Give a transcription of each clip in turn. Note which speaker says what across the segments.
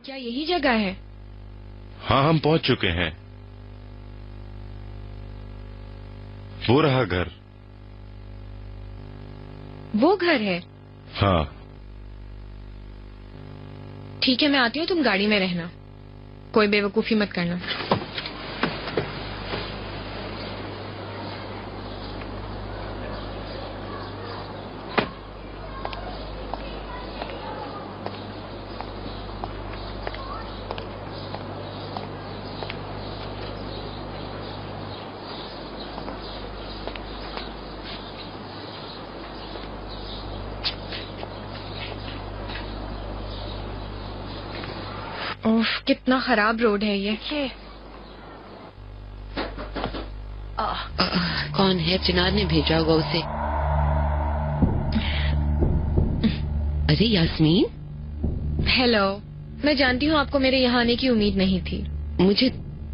Speaker 1: क्या यही जगह है?
Speaker 2: हाँ, हम पहुंच चुके हैं। वो रहा घर।
Speaker 1: वो घर है?
Speaker 2: हाँ।
Speaker 1: ठीक है, मैं आती हूँ, तुम गाड़ी में रहना, कोई बेवकूफी मत करना। ओफ, कितना खराब रोड है ये।
Speaker 3: कौन है? चिनार ने भेजा होगा उसे। अरे यास्मीन।
Speaker 1: हेलो, मैं जानती हूँ आपको मेरे यहाँ आने की उम्मीद नहीं थी।
Speaker 3: मुझे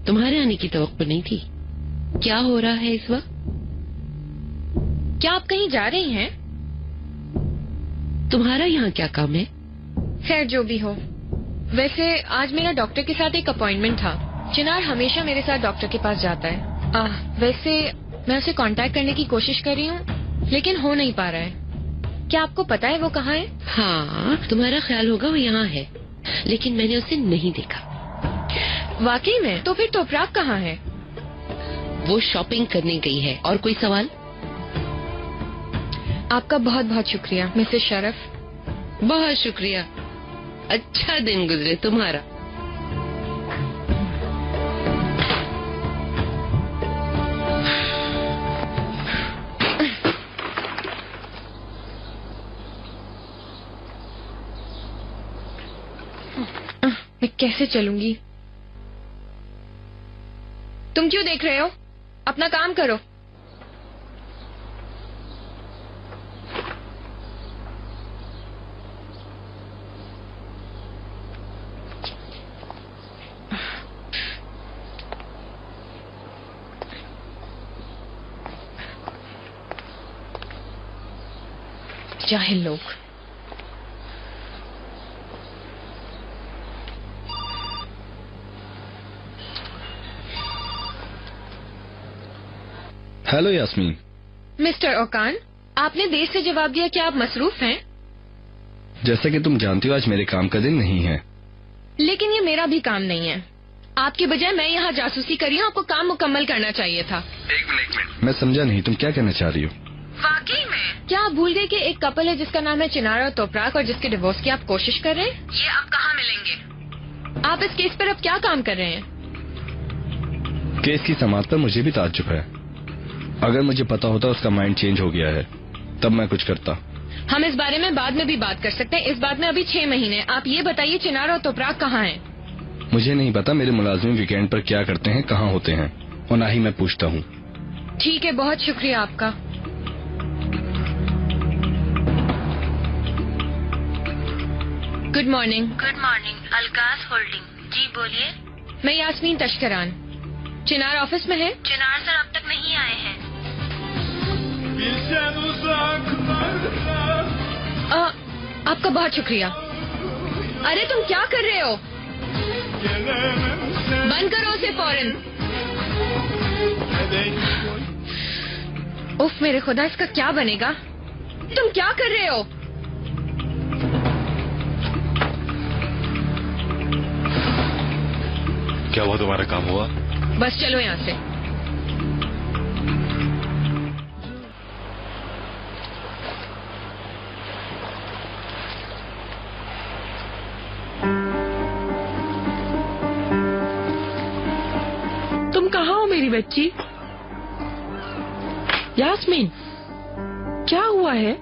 Speaker 3: तुम्हारे आने की तवक्को नहीं थी। क्या हो रहा है इस वक्त?
Speaker 1: क्या आप कहीं जा रही हैं?
Speaker 3: तुम्हारा यहाँ क्या काम है?
Speaker 1: खैर, जो भी हो। वैसे आज मेरा डॉक्टर के साथ एक अपॉइंटमेंट था। चिनार हमेशा मेरे साथ डॉक्टर के पास जाता है। वैसे मैं उसे कांटेक्ट करने की कोशिश कर रही हूँ, लेकिन हो नहीं पा रहा है। क्या आपको पता है वो कहाँ है?
Speaker 3: हाँ, तुम्हारा ख्याल होगा वो यहाँ है, लेकिन मैंने उसे नहीं देखा।
Speaker 1: वाकई में? तो फिर तोपराग कहाँ है?
Speaker 3: वो शॉपिंग करने गई है। और कोई सवाल?
Speaker 1: आपका बहुत बहुत शुक्रिया मिसेस शरफ।
Speaker 3: बहुत शुक्रिया। अच्छा दिन गुजरे तुम्हारा।
Speaker 1: मैं कैसे चलूंगी? तुम क्यों देख रहे हो? अपना काम करो। जाहिल लोग।
Speaker 4: हेलो यास्मीन।
Speaker 1: मिस्टर ओकान, आपने देर से जवाब दिया। क्या आप मसरूफ हैं?
Speaker 4: जैसा कि तुम जानती हो, आज मेरे काम का दिन नहीं है।
Speaker 1: लेकिन ये मेरा भी काम नहीं है। आपके बजाय मैं यहाँ जासूसी कर रही हूँ। आपको काम मुकम्मल करना चाहिए था।
Speaker 4: एक मिनट। मैं समझा नहीं, तुम क्या कहना चाह रही हो?
Speaker 1: वाकई में? क्या आप भूल गए कि एक कपल है जिसका नाम है चिनार और तोपराग, और जिसके डिवोर्स की आप कोशिश कर रहे हैं? ये आप कहाँ मिलेंगे? आप इस केस पर अब क्या काम कर रहे हैं?
Speaker 4: केस की समाप्त पर मुझे भी ताज्जुब है। अगर मुझे पता होता उसका माइंड चेंज हो गया है, तब मैं कुछ करता।
Speaker 1: हम इस बारे में बाद में भी बात कर सकते हैं। इस बात में अभी 6 महीने। आप ये बताइए, चिनार और तोपराग कहाँ हैं?
Speaker 4: मुझे नहीं पता मेरे मुलाजिम वीकेंड पर क्या करते हैं, कहाँ होते हैं, और ना ही मैं पूछता हूँ।
Speaker 1: ठीक है, बहुत शुक्रिया आपका। Good morning.
Speaker 5: Good morning. अलकास होल्डिंग। जी बोलिए।
Speaker 1: मैं यास्मीन तश्करान। चिनार ऑफिस में है?
Speaker 5: चिनार सर अब तक नहीं आए हैं।
Speaker 1: आपका बहुत शुक्रिया। अरे तुम क्या कर रहे हो? बंद करो उसे फौरन। उफ, मेरे खुदा, इसका क्या बनेगा? तुम क्या कर रहे हो?
Speaker 2: क्या हुआ? तुम्हारा काम हुआ?
Speaker 1: बस चलो यहाँ से।
Speaker 6: तुम कहाँ हो मेरी बच्ची? यास्मीन, क्या हुआ है?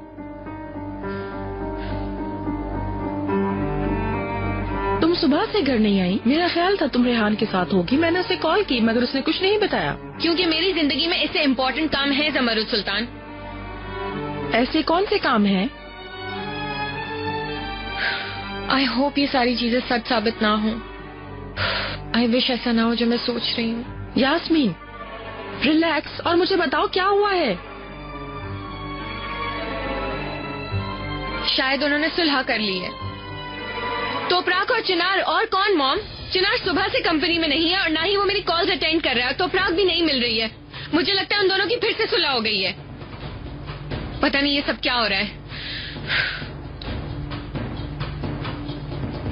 Speaker 6: तुम सुबह से घर नहीं आई। मेरा ख्याल था तुम रेहान के साथ होगी। मैंने उसे कॉल की, मगर उसने कुछ नहीं बताया।
Speaker 1: क्योंकि मेरी जिंदगी में इससे इम्पोर्टेंट काम है ज़मरुद सुल्तान।
Speaker 6: ऐसे कौन से काम हैं?
Speaker 1: आई होप ये सारी चीजें सच साबित ना हो। आई विश ऐसा ना हो जो मैं सोच रही हूँ।
Speaker 6: यास्मीन, रिलैक्स और मुझे बताओ क्या हुआ है।
Speaker 1: शायद उन्होंने सुलह कर ली है। तोपराग और चिनार, और कौन मॉम? चिनार सुबह से कंपनी में नहीं है और ना ही वो मेरी कॉल्स अटेंड कर रहा है। तोपराग भी नहीं मिल रही है। मुझे लगता है उन दोनों की फिर से सुलह हो गई है। पता नहीं ये सब क्या हो रहा है।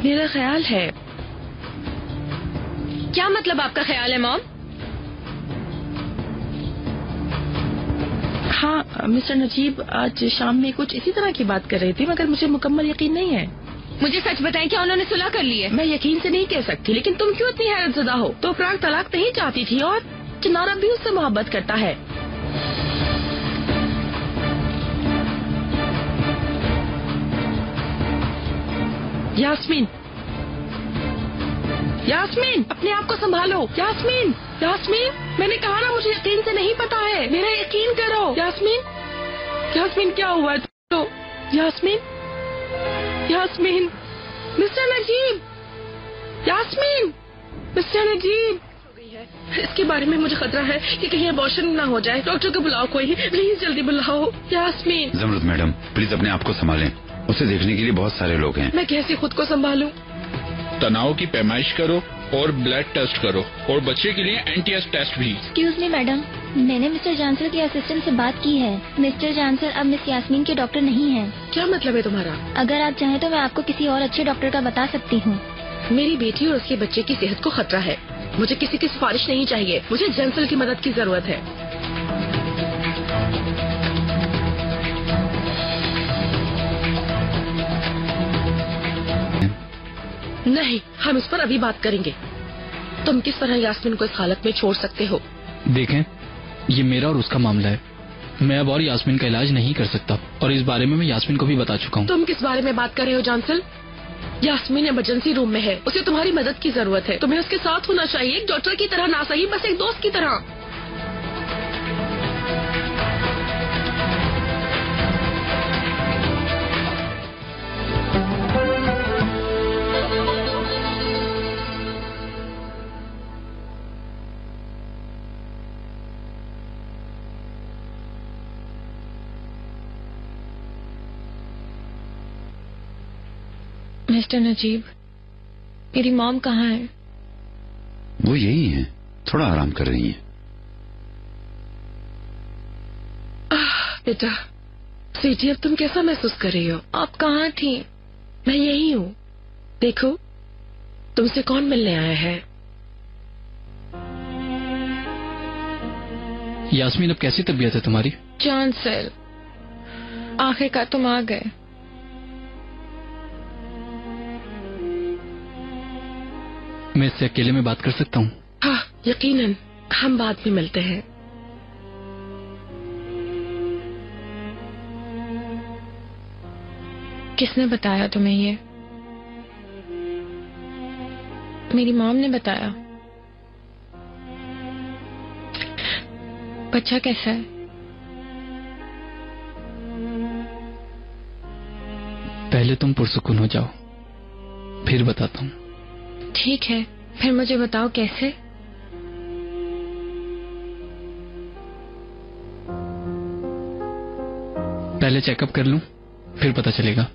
Speaker 6: मेरा ख्याल है।
Speaker 1: क्या मतलब आपका ख्याल है मॉम?
Speaker 6: हाँ मिस्टर नजीब आज शाम में कुछ इसी तरह की बात कर रही थी, मगर मुझे मुकम्मल यकीन नहीं है।
Speaker 1: मुझे सच बताएं, क्या उन्होंने सुलह कर ली है?
Speaker 6: मैं यकीन से नहीं कह सकती, लेकिन तुम क्यों इतनी हैरतज़दा हो? तो तोपराग तलाक नहीं चाहती थी और चिनार भी उससे मोहब्बत करता है। यास्मीन, यास्मीन अपने आप को संभालो। यास्मीन, यास्मीन मैंने कहा ना मुझे यकीन से नहीं पता है, मेरा यकीन करो। यास्मीन, यास्मीन क्या हुआ? तो यास्मीन, यास्मीन, मिस्टर नजीब, यास्मीन, मिस्टर नजीब। इसके बारे में मुझे खतरा है कि कहीं अबॉर्शन ना हो जाए। डॉक्टर को बुलाओ, कोई प्लीज जल्दी बुलाओ। यास्मीन।
Speaker 7: जमरुद मैडम प्लीज अपने आप को संभालें, उसे देखने के लिए बहुत सारे लोग हैं।
Speaker 6: मैं कैसे खुद को संभालूं?
Speaker 8: तनाव की पैमाइश करो और ब्लड टेस्ट करो और बच्चे के लिए एंटीएस टेस्ट भी।
Speaker 9: एक्सक्यूज मी मैडम, मैंने मिस्टर जानसर के असिस्टेंट से बात की है। मिस्टर जानसर अब मिस यास्मीन के डॉक्टर नहीं हैं।
Speaker 6: क्या मतलब है तुम्हारा?
Speaker 9: अगर आप चाहें तो मैं आपको किसी और अच्छे डॉक्टर का बता सकती हूँ।
Speaker 6: मेरी बेटी और उसके बच्चे की सेहत को खतरा है। मुझे किसी की सिफारिश नहीं चाहिए, मुझे जानसर की मदद की जरूरत है। नहीं, हम इस पर अभी बात करेंगे। तुम किस तरह यास्मीन को इस हालत में छोड़ सकते हो?
Speaker 10: देखें, ये मेरा और उसका मामला है। मैं अब और यास्मीन का इलाज नहीं कर सकता और इस बारे में मैं यास्मीन को भी बता चुका हूँ।
Speaker 6: तुम किस बारे में बात कर रहे हो जानसर? यास्मीन इमरजेंसी रूम में है, उसे तुम्हारी मदद की जरूरत है। तुम्हें उसके साथ होना चाहिए, एक डॉक्टर की तरह ना सही, बस एक दोस्त की तरह।
Speaker 1: मिस्टर नजीब, मेरी मॉम कहाँ है?
Speaker 7: वो यही है, थोड़ा आराम कर रही है।
Speaker 6: बेटा, स्वीटी अब तुम कैसा महसूस कर रही हो?
Speaker 1: आप कहाँ थी?
Speaker 6: मैं यही हूँ। देखो, तुमसे कौन मिलने आया है?
Speaker 10: यास्मीन अब कैसी तबीयत है तुम्हारी?
Speaker 1: जानसर, आखिरकार तुम आ गए।
Speaker 10: मैं इससे अकेले में बात कर सकता हूँ?
Speaker 6: हाँ, यकीनन। हम बाद में मिलते हैं।
Speaker 1: किसने बताया तुम्हें ये? मेरी मॉम ने बताया। बच्चा कैसा है?
Speaker 10: पहले तुम पुरसुकून हो जाओ, फिर बताता हूँ।
Speaker 1: ठीक है, फिर मुझे बताओ कैसे?
Speaker 10: पहले चेकअप कर लूं, फिर पता चलेगा।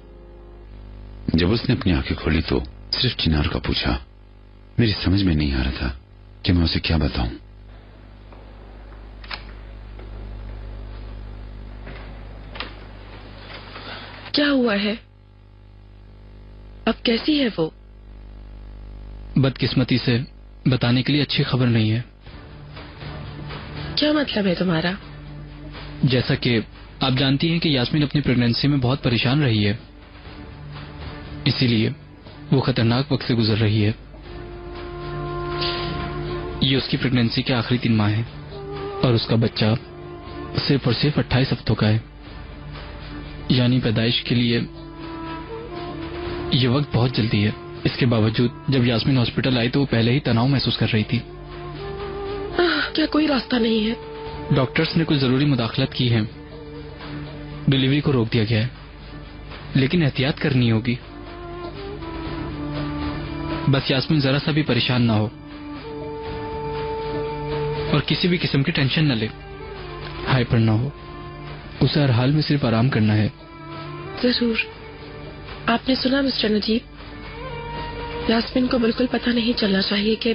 Speaker 7: जब उसने अपनी आंखें खोली तो सिर्फ चिनार का पूछा। मेरी समझ में नहीं आ रहा था कि मैं उसे क्या बताऊं।
Speaker 6: क्या हुआ है? अब कैसी है वो?
Speaker 10: बदकिस्मती से बताने के लिए अच्छी खबर नहीं है।
Speaker 6: क्या मतलब है तुम्हारा?
Speaker 10: जैसा कि आप जानती हैं कि यास्मीन अपनी प्रेगनेंसी में बहुत परेशान रही है, इसीलिए वो खतरनाक वक्त से गुजर रही है। ये उसकी प्रेगनेंसी के आखिरी 3 माह है और उसका बच्चा सिर्फ और सिर्फ 28 हफ्तों का है, यानी पैदाइश के लिए ये वक्त बहुत जल्दी है। इसके बावजूद जब यास्मीन हॉस्पिटल आई तो वो पहले ही तनाव महसूस कर रही थी।
Speaker 6: क्या कोई रास्ता नहीं है?
Speaker 10: डॉक्टर्स ने कुछ जरूरी मुदाखलत की है, डिलीवरी को रोक दिया गया है, लेकिन एहतियात करनी होगी। बस यास्मीन जरा सा भी परेशान ना हो और किसी भी किस्म की टेंशन न ले, हाइपर ना हो। उसे हर हाल में सिर्फ आराम करना है।
Speaker 6: जरूर। आपने सुना मिस्टर नजीब, यास्मीन को बिल्कुल पता नहीं चलना चाहिए कि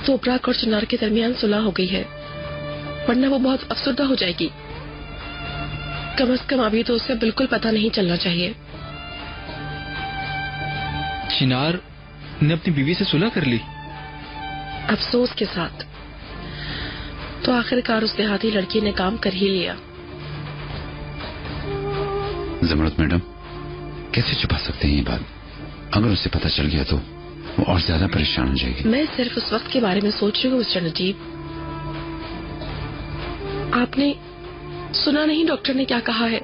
Speaker 6: तोपराक और चिनार के दरमियान सुलह हो गई है, वरना वो बहुत अफसरदा हो जाएगी। कम से कम अभी तो उसे बिल्कुल पता नहीं चलना चाहिए।
Speaker 10: चिनार ने अपनी बीवी से सुलह कर ली?
Speaker 6: अफसोस के साथ। तो आखिरकार उस देहाती लड़की ने काम कर ही लिया।
Speaker 7: जमरत मैडम, कैसे छुपा सकते हैं ये बात? अगर उसे पता चल गया तो वो और ज्यादा परेशान हो जाएगी।
Speaker 6: मैं सिर्फ उस वक्त के बारे में सोच रही हूँ मिस्टर नजीब। आपने सुना नहीं डॉक्टर ने क्या कहा है?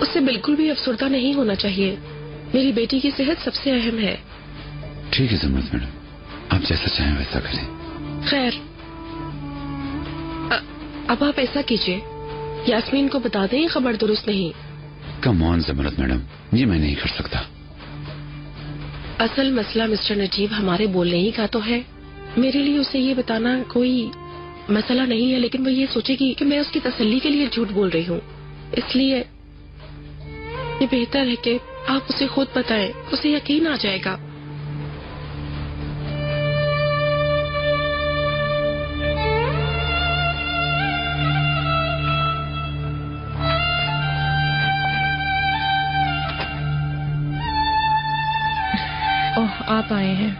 Speaker 6: उसे बिल्कुल भी अफसरदा नहीं होना चाहिए। मेरी बेटी की सेहत सबसे अहम है।
Speaker 7: ठीक है जमरत मैडम, आप जैसा चाहें वैसा करें।
Speaker 6: खैर, अब आप ऐसा कीजिए, यास्मीन को बता दें खबर दुरुस्त नहीं।
Speaker 7: कम ऑन जमरत मैडम, ये मैं नहीं कर सकता।
Speaker 6: असल मसला मिस्टर नजीब हमारे बोलने ही का तो है। मेरे लिए उसे ये बताना कोई मसला नहीं है, लेकिन वो ये सोचेगी कि मैं उसकी तसल्ली के लिए झूठ बोल रही हूँ। इसलिए ये बेहतर है कि आप उसे खुद बताएं, उसे यकीन आ जाएगा।
Speaker 1: ओह, आप आए हैं।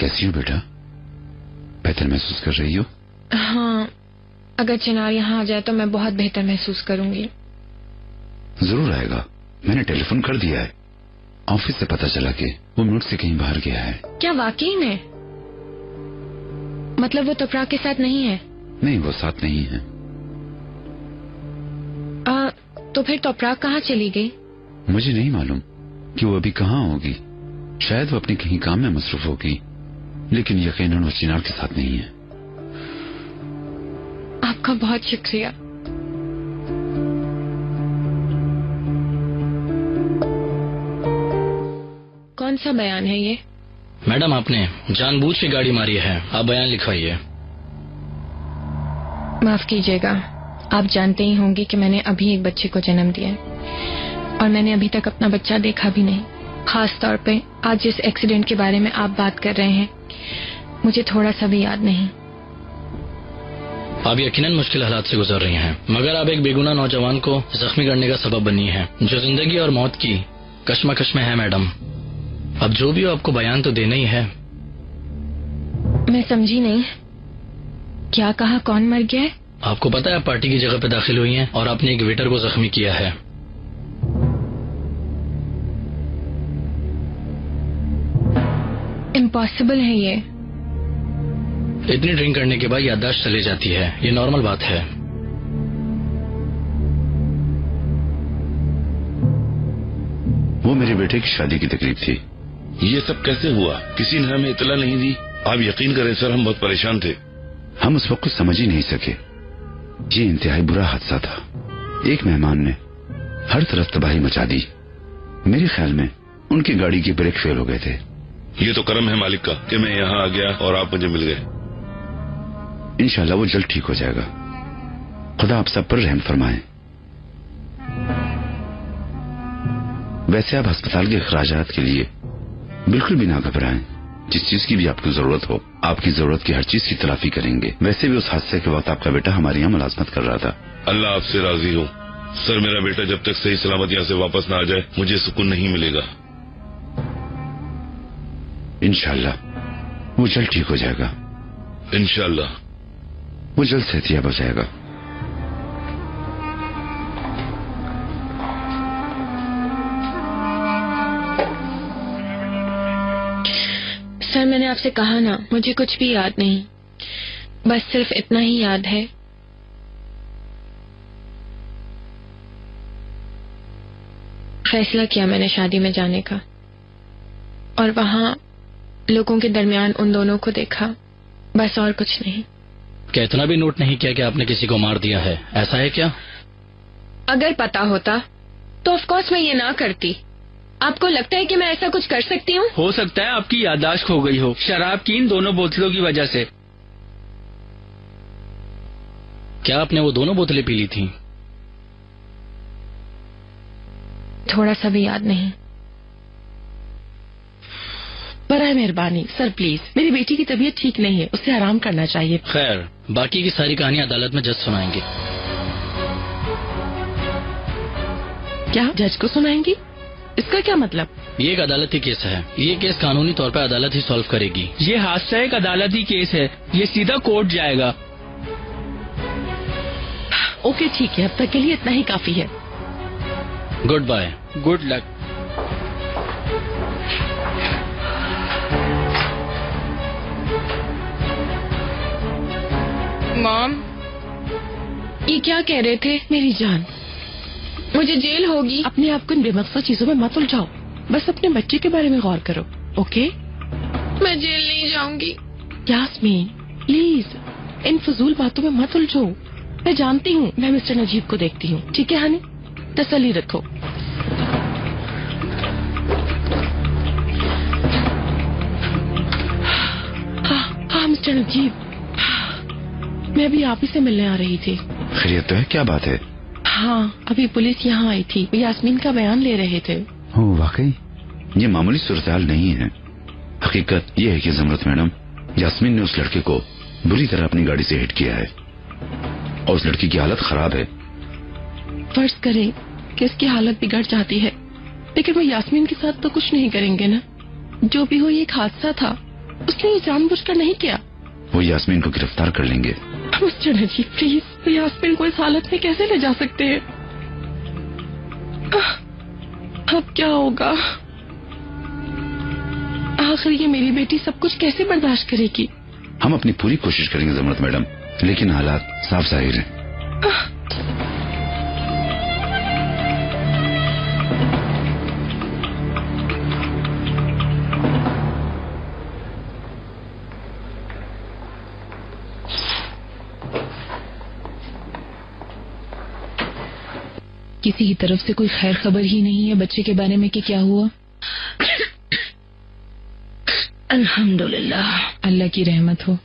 Speaker 7: कैसी हो बेटा? बेहतर महसूस कर रही हो?
Speaker 1: हाँ, अगर चिनार यहाँ आ जाए तो मैं बहुत बेहतर महसूस करूंगी।
Speaker 7: जरूर आएगा, मैंने टेलीफोन कर दिया है। ऑफिस से पता चला कि वो मुल्क से कहीं बाहर गया है।
Speaker 1: क्या वाकई में? मतलब वो तोपराक के साथ नहीं है?
Speaker 7: नहीं, वो साथ नहीं है।
Speaker 1: तो फिर तोपराक कहाँ चली गई?
Speaker 7: मुझे नहीं मालूम कि वो अभी कहाँ होगी। शायद वो अपने कहीं काम में मसरूफ होगी, लेकिन यकीनन वो चिनार के साथ नहीं है।
Speaker 1: आपका बहुत शुक्रिया। कौन सा बयान है ये?
Speaker 10: मैडम, आपने जानबूझ के गाड़ी मारी है, आप बयान लिखवाइए।
Speaker 1: माफ कीजिएगा, आप जानते ही होंगे कि मैंने अभी एक बच्चे को जन्म दिया है और मैंने अभी तक अपना बच्चा देखा भी नहीं। खास तौर पे आज जिस एक्सीडेंट के बारे में आप बात कर रहे हैं, मुझे थोड़ा सा भी याद नहीं।
Speaker 10: आप यकीनन मुश्किल हालात से गुजर रही हैं, मगर आप एक बेगुनाह नौजवान को जख्मी करने का सबब बनी है, जो जिंदगी और मौत की कश्मकश में है। मैडम, अब जो भी हो, आपको बयान तो देना ही है।
Speaker 1: मैं समझी नहीं, क्या कहा? कौन मर गया है?
Speaker 10: आपको पता है आप पार्टी की जगह पे दाखिल हुई हैं और आपने एक वेटर को जख्मी किया है।
Speaker 1: इम्पॉसिबल है ये।
Speaker 10: इतनी ड्रिंक करने के बाद याददाश्त चली जाती है, ये नॉर्मल बात है।
Speaker 7: वो मेरे बेटे की शादी की तकलीफ थी।
Speaker 2: ये सब कैसे हुआ? किसी ने हमें इतला नहीं दी। आप यकीन करें सर, हम बहुत परेशान थे।
Speaker 7: हम उस वक्त कुछ समझ ही नहीं सके। ये इंतहाई बुरा हादसा था। एक मेहमान ने हर तरफ तबाही मचा दी। मेरे ख्याल में उनकी गाड़ी की ब्रेक फेल हो गए थे।
Speaker 2: ये तो करम है मालिक का कि मैं यहाँ आ गया और आप मुझे मिल गए।
Speaker 7: इंशाल्लाह वो जल्द ठीक हो जाएगा। खुदा आप सब पर रहम फरमाए। वैसे आप अस्पताल के अखराजात के लिए बिल्कुल भी ना घबराएं। जिस चीज की भी आपको जरूरत हो, आपकी जरूरत की हर चीज की तलाफी करेंगे। वैसे भी उस हादसे के वक्त आपका बेटा हमारे यहाँ मुलाजमत कर रहा था।
Speaker 2: अल्लाह आपसे राजी हो सर। मेरा बेटा जब तक सही सलामत यहाँ से वापस ना आ जाए, मुझे सुकून नहीं मिलेगा।
Speaker 7: इंशाल्लाह वो जल्द ठीक हो जाएगा।
Speaker 2: इंशाल्लाह
Speaker 7: वो जल्द सेहतियाब हो जाएगा।
Speaker 1: सर, मैंने आपसे कहा ना, मुझे कुछ भी याद नहीं। बस सिर्फ इतना ही याद है, फैसला किया मैंने शादी में जाने का और वहाँ लोगों के दरमियान उन दोनों को देखा, बस और कुछ नहीं।
Speaker 10: क्या इतना भी नोट नहीं किया कि आपने किसी को मार दिया है? ऐसा है क्या?
Speaker 1: अगर पता होता तो ऑफ कोर्स मैं ये ना करती। आपको लगता है कि मैं ऐसा कुछ कर सकती हूँ?
Speaker 10: हो सकता है आपकी याददाश्त खो गई हो शराब की इन दोनों बोतलों की वजह से। क्या आपने वो दोनों बोतलें पी ली थी?
Speaker 1: थोड़ा सा भी याद नहीं।
Speaker 6: बराए मेहरबानी सर प्लीज, मेरी बेटी की तबीयत ठीक नहीं है, उसे आराम करना चाहिए।
Speaker 10: खैर, बाकी की सारी कहानी अदालत में जज सुनाएंगे।
Speaker 6: क्या जज को सुनाएंगी? इसका क्या मतलब?
Speaker 10: ये एक अदालती केस है। ये केस कानूनी तौर पर अदालत ही सॉल्व करेगी।
Speaker 11: ये हादसा एक अदालती केस है, ये सीधा कोर्ट जाएगा।
Speaker 6: ओके ठीक है, अब तक के लिए इतना ही काफी है।
Speaker 10: Good bye.
Speaker 11: Good luck.
Speaker 1: Mom, ये क्या कह रहे थे?
Speaker 6: मेरी जान,
Speaker 1: मुझे जेल होगी।
Speaker 6: अपने आप को इन बेमकसद चीजों में मत उलझाओ, बस अपने बच्चे के बारे में गौर करो। ओके?
Speaker 1: मैं जेल नहीं जाऊंगी।
Speaker 6: यास्मीन प्लीज इन फजूल बातों में मत उलझो। मैं जानती हूँ, मैं मिस्टर नजीब को देखती हूँ। ठीक है हनी, तसल्ली रखो। हाँ मिस्टर नजीब, मैं अभी आप ही से मिलने आ रही थी।
Speaker 7: खैरियत तो है? क्या बात है?
Speaker 6: हाँ, अभी पुलिस यहाँ आई थी, वो यास्मीन का बयान ले रहे थे।
Speaker 7: ओह वाकई? ये मामूली सूरत-ए-हाल नहीं है। हकीकत ये है कि जमरत मैडम, यास्मीन ने उस लड़के को बुरी तरह अपनी गाड़ी से हिट किया है और उस लड़की की हालत खराब है।
Speaker 6: फर्ज करें कि इसकी हालत बिगड़ जाती है, लेकिन वो यास्मीन के साथ तो कुछ नहीं करेंगे ना। जो भी हो, ये एक हादसा था, उसने ये जानबूझकर नहीं किया।
Speaker 7: वो यास्मीन को गिरफ्तार कर लेंगे।
Speaker 6: मिस्टर नजीब प्लीज, वो यास्मीन को इस हालत में कैसे ले जा सकते हैं? अब क्या होगा? आखिर ये मेरी बेटी सब कुछ कैसे बर्दाश्त करेगी?
Speaker 7: हम अपनी पूरी कोशिश करेंगे जमरत मैडम, लेकिन हालात साफ जाहिर हैं।
Speaker 12: किसी की तरफ से कोई खैर खबर ही नहीं है बच्चे के बारे में कि क्या हुआ।
Speaker 3: अल्हम्दुलिल्लाह,
Speaker 12: अल्लाह की रहमत हो।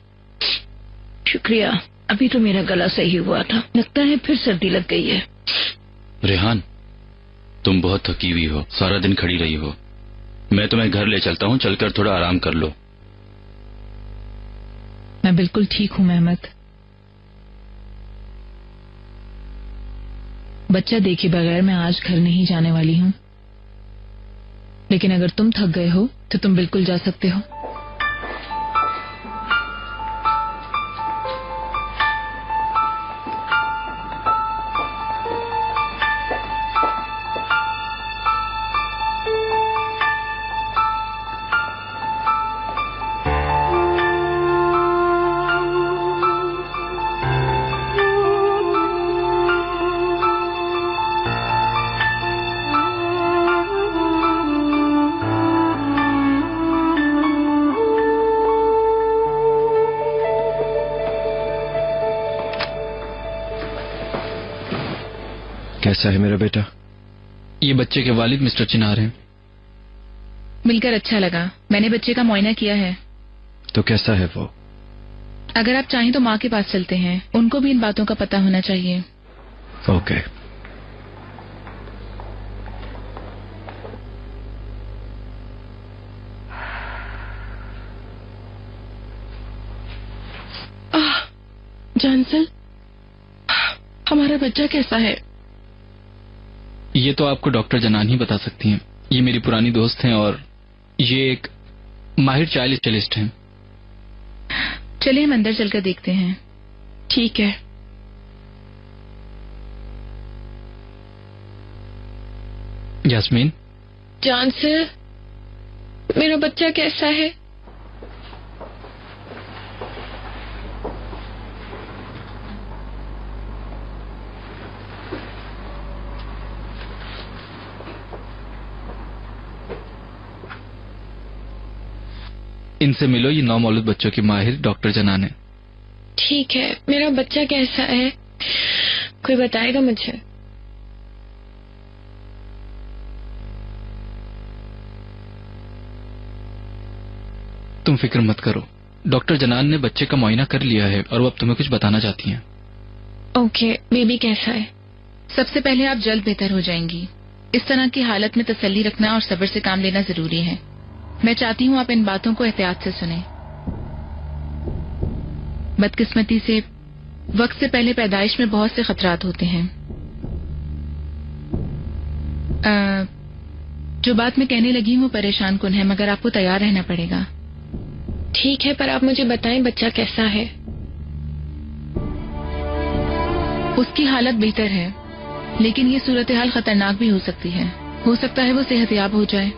Speaker 3: शुक्रिया। अभी तो मेरा गला सही हुआ था, लगता है फिर सर्दी लग गई है।
Speaker 13: रेहान, तुम बहुत थकी हुई हो, सारा दिन खड़ी रही हो। मैं तुम्हें घर ले चलता हूँ, चलकर थोड़ा आराम कर लो।
Speaker 12: मैं बिल्कुल ठीक हूँ मेहमत। बच्चा देखे बगैर मैं आज घर नहीं जाने वाली हूँ, लेकिन अगर तुम थक गए हो तो तुम बिल्कुल जा सकते हो।
Speaker 4: कैसा है मेरा बेटा?
Speaker 11: ये बच्चे के वालिद मिस्टर चिनार हैं।
Speaker 12: मिलकर अच्छा लगा। मैंने बच्चे का मुआयना किया है।
Speaker 4: तो कैसा है वो?
Speaker 12: अगर आप चाहें तो माँ के पास चलते हैं, उनको भी इन बातों का पता होना चाहिए।
Speaker 4: ओके।
Speaker 6: जानसल, हमारा बच्चा कैसा है?
Speaker 11: ये तो आपको डॉक्टर जनान ही बता सकती हैं। ये मेरी पुरानी दोस्त हैं और ये एक माहिर चाइल्ड स्पेशलिस्ट हैं।
Speaker 12: चलिए हम अंदर चलकर देखते हैं।
Speaker 6: ठीक है।
Speaker 11: यास्मीन।
Speaker 1: जानसर, मेरा बच्चा कैसा है?
Speaker 11: इनसे मिलो, ये 9 मौलूद बच्चों की माहिर डॉक्टर जनान है।
Speaker 1: ठीक है, मेरा बच्चा कैसा है? कोई बताएगा मुझे?
Speaker 11: तुम फिक्र मत करो, डॉक्टर जनान ने बच्चे का मुआयना कर लिया है और वो अब तुम्हें कुछ बताना चाहती हैं।
Speaker 1: ओके, बेबी कैसा है?
Speaker 12: सबसे पहले आप जल्द बेहतर हो जाएंगी। इस तरह की हालत में तसल्ली रखना और सब्र से काम लेना जरूरी है। मैं चाहती हूँ आप इन बातों को एहतियात से सुने। बदकिस्मती से वक्त से पहले पैदाइश में बहुत से खतरात होते हैं। जो बात मैं कहने लगी हूँ वो परेशान कुन है, मगर आपको तैयार रहना पड़ेगा।
Speaker 1: ठीक है, पर आप मुझे बताएं बच्चा कैसा है?
Speaker 12: उसकी हालत बेहतर है, लेकिन ये सूरत हाल खतरनाक भी हो सकती है। हो सकता है वो सेहतयाब हो जाए।